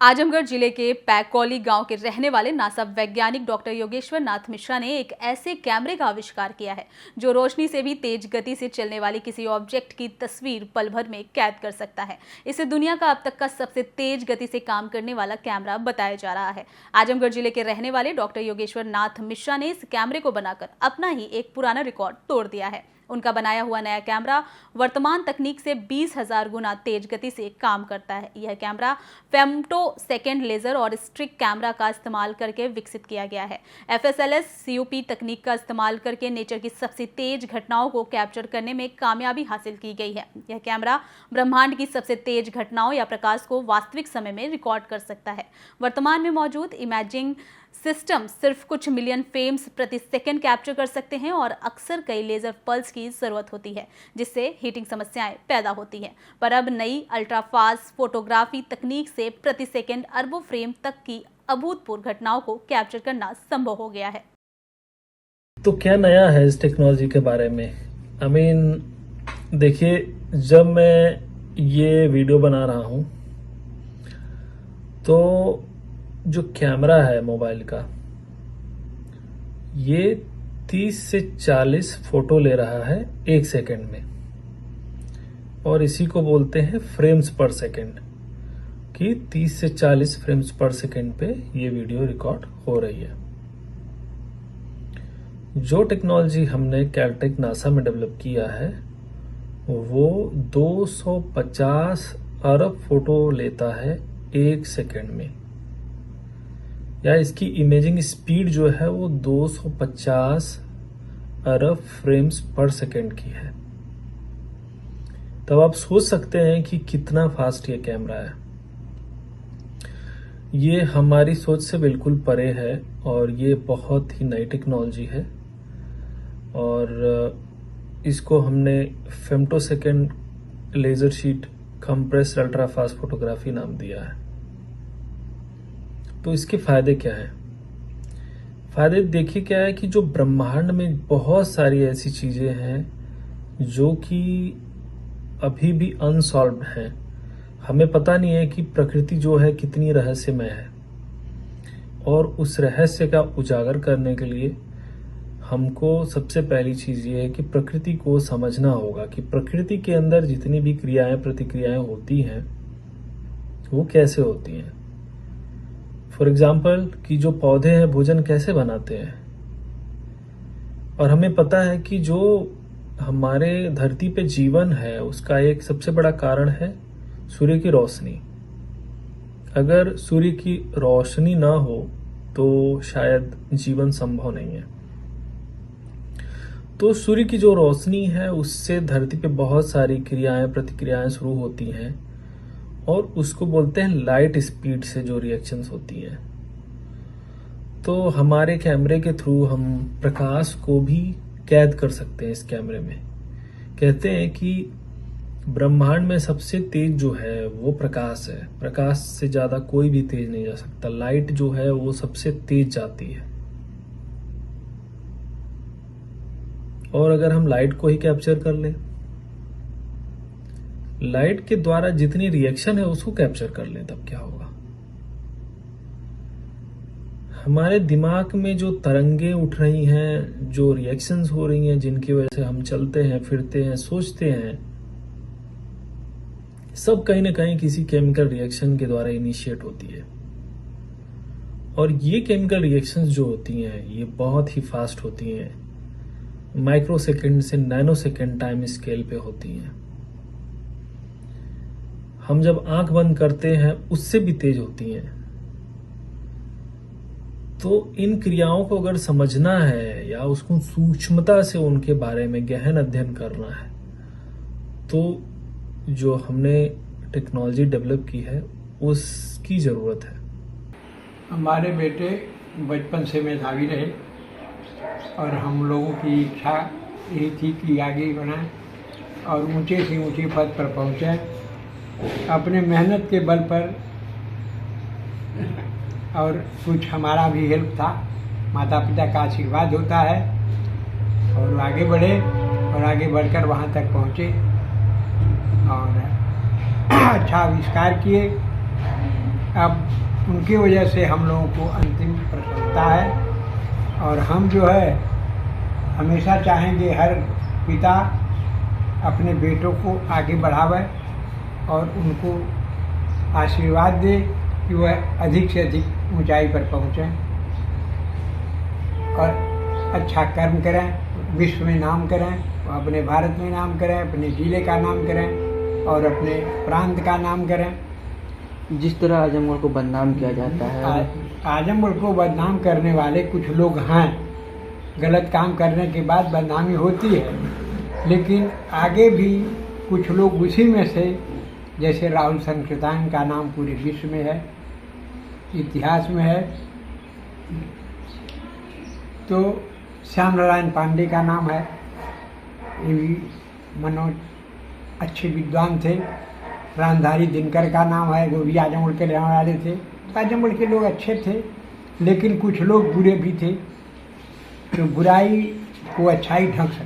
आजमगढ़ जिले के पैकौली गांव के रहने वाले नासा वैज्ञानिक डॉक्टर योगेश्वर नाथ मिश्रा ने एक ऐसे कैमरे का आविष्कार किया है जो रोशनी से भी तेज गति से चलने वाली किसी ऑब्जेक्ट की तस्वीर पल भर में कैद कर सकता है। इसे दुनिया का अब तक का सबसे तेज गति से काम करने वाला कैमरा बताया जा रहा है। आजमगढ़ जिले के रहने वाले डॉक्टर योगेश्वर नाथ मिश्रा ने इस कैमरे को बनाकर अपना ही एक पुराना रिकॉर्ड तोड़ दिया है। उनका बनाया हुआ नया कैमरा वर्तमान तकनीक से 20,000 गुना तेज गति से काम करता है। यह कैमरा फेम्टो सेकेंड लेजर और स्ट्रिक कैमरा का इस्तेमाल करके विकसित किया गया है। FSLS COP तकनीक का इस्तेमाल करके नेचर की सबसे तेज घटनाओं को कैप्चर करने में कामयाबी हासिल की गई है। यह कैमरा ब्रह्मांड की सबसे तेज घटनाओं या प्रकाश को वास्तविक समय में रिकॉर्ड कर सकता है। वर्तमान में मौजूद इमेजिंग सिस्टम सिर्फ कुछ मिलियन फ्रेम्स प्रति सेकंड कैप्चर कर सकते हैं और अक्सर कई लेजर पल्स की जरूरत होती है, जिससे हीटिंग समस्याएं पैदा होती हैं। पर अब नई अल्ट्रा फास्ट फोटोग्राफी तकनीक से प्रति सेकंड अरबों फ्रेम तक की अभूतपूर्व घटनाओं को कैप्चर करना संभव हो गया है। तो क्या नया है इस टेक्नोलॉजी के बारे में? देखिए, जब मैं ये वीडियो बना रहा हूँ तो जो कैमरा है मोबाइल का, ये 30 से 40 फोटो ले रहा है एक सेकंड में, और इसी को बोलते हैं फ्रेम्स पर सेकंड, कि 30 से 40 फ्रेम्स पर सेकंड पे ये वीडियो रिकॉर्ड हो रही है। जो टेक्नोलॉजी हमने कैलटेक नासा में डेवलप किया है वो 250 अरब फोटो लेता है एक सेकंड में, या इसकी इमेजिंग स्पीड जो है वो 250 अरब फ्रेम्स पर सेकंड की है। तब आप सोच सकते हैं कि कितना फास्ट ये कैमरा है। ये हमारी सोच से बिल्कुल परे है और ये बहुत ही नई टेक्नोलॉजी है, और इसको हमने femtosecond laser sheet compressed ultra fast photography नाम दिया है। तो इसके फायदे क्या हैं? फायदे देखिए क्या है कि जो ब्रह्मांड में बहुत सारी ऐसी चीजें हैं जो कि अभी भी अनसॉल्व्ड हैं। हमें पता नहीं है कि प्रकृति जो है कितनी रहस्यमय है, और उस रहस्य का उजागर करने के लिए हमको सबसे पहली चीज ये है कि प्रकृति को समझना होगा कि प्रकृति के अंदर जितनी भी क्रियाएं प्रतिक्रियाएं होती हैं वो कैसे होती हैं। फॉर एग्जाम्पल कि जो पौधे हैं भोजन कैसे बनाते हैं, और हमें पता है कि जो हमारे धरती पे जीवन है उसका एक सबसे बड़ा कारण है सूर्य की रोशनी। अगर सूर्य की रोशनी ना हो तो शायद जीवन संभव नहीं है। तो सूर्य की जो रोशनी है उससे धरती पे बहुत सारी क्रियाएं प्रतिक्रियाएं शुरू होती हैं, और उसको बोलते हैं लाइट स्पीड से जो रिएक्शंस होती हैं। तो हमारे कैमरे के थ्रू हम प्रकाश को भी कैद कर सकते हैं इस कैमरे में। कहते हैं कि ब्रह्मांड में सबसे तेज जो है वो प्रकाश है। प्रकाश से ज्यादा कोई भी तेज नहीं जा सकता। लाइट जो है वो सबसे तेज जाती है, और अगर हम लाइट को ही कैप्चर कर लें, लाइट के द्वारा जितनी रिएक्शन है उसको कैप्चर कर लें, तब क्या होगा? हमारे दिमाग में जो तरंगे उठ रही हैं, जो रिएक्शंस हो रही हैं, जिनकी वजह से हम चलते हैं, फिरते हैं, सोचते हैं, सब कहीं ना कहीं किसी केमिकल रिएक्शन के द्वारा इनिशिएट होती है। और ये केमिकल रिएक्शंस जो होती हैं ये बहुत ही फास्ट होती हैं, माइक्रो सेकेंड से नैनो सेकेंड टाइम स्केल पे होती हैं। हम जब आंख बंद करते हैं उससे भी तेज होती हैं। तो इन क्रियाओं को अगर समझना है या उसको सूक्ष्मता से उनके बारे में गहन अध्ययन करना है, तो जो हमने टेक्नोलॉजी डेवलप की है उसकी जरूरत है। हमारे बेटे बचपन से मेधावी रहे, और हम लोगों की इच्छा यही थी कि आगे बढ़ाएं और ऊंचे से ऊंचे पद पर पहुंचे। अपने मेहनत के बल पर, और कुछ हमारा भी हेल्प था, माता पिता का आशीर्वाद होता है, और आगे बढ़े और आगे बढ़कर वहाँ तक पहुँचे और अच्छा आविष्कार किए। अब उनकी वजह से हम लोगों को अंतिम प्रसन्नता है। और हम जो है हमेशा चाहेंगे हर पिता अपने बेटों को आगे बढ़ावे और उनको आशीर्वाद दे कि वह अधिक से अधिक ऊंचाई पर पहुँचें और अच्छा कर्म करें, विश्व में नाम करें, अपने भारत में नाम करें, अपने जिले का नाम करें और अपने प्रांत का नाम करें। जिस तरह आजमगढ़ को बदनाम किया जाता है, आजमगढ़ को बदनाम करने वाले कुछ लोग हैं। गलत काम करने के बाद बदनामी होती है, लेकिन आगे भी कुछ लोग उसी में से, जैसे राहुल संकृतान का नाम पूरे विश्व में है, इतिहास में है, तो श्याम नारायण पांडे का नाम है, ये भी मनोज अच्छे विद्वान थे। रामधारी दिनकर का नाम है, वो भी आजमगढ़ के रहने वाले थे। तो आजमगढ़ के लोग अच्छे थे, लेकिन कुछ लोग बुरे भी थे, तो बुराई को अच्छाई ढंग से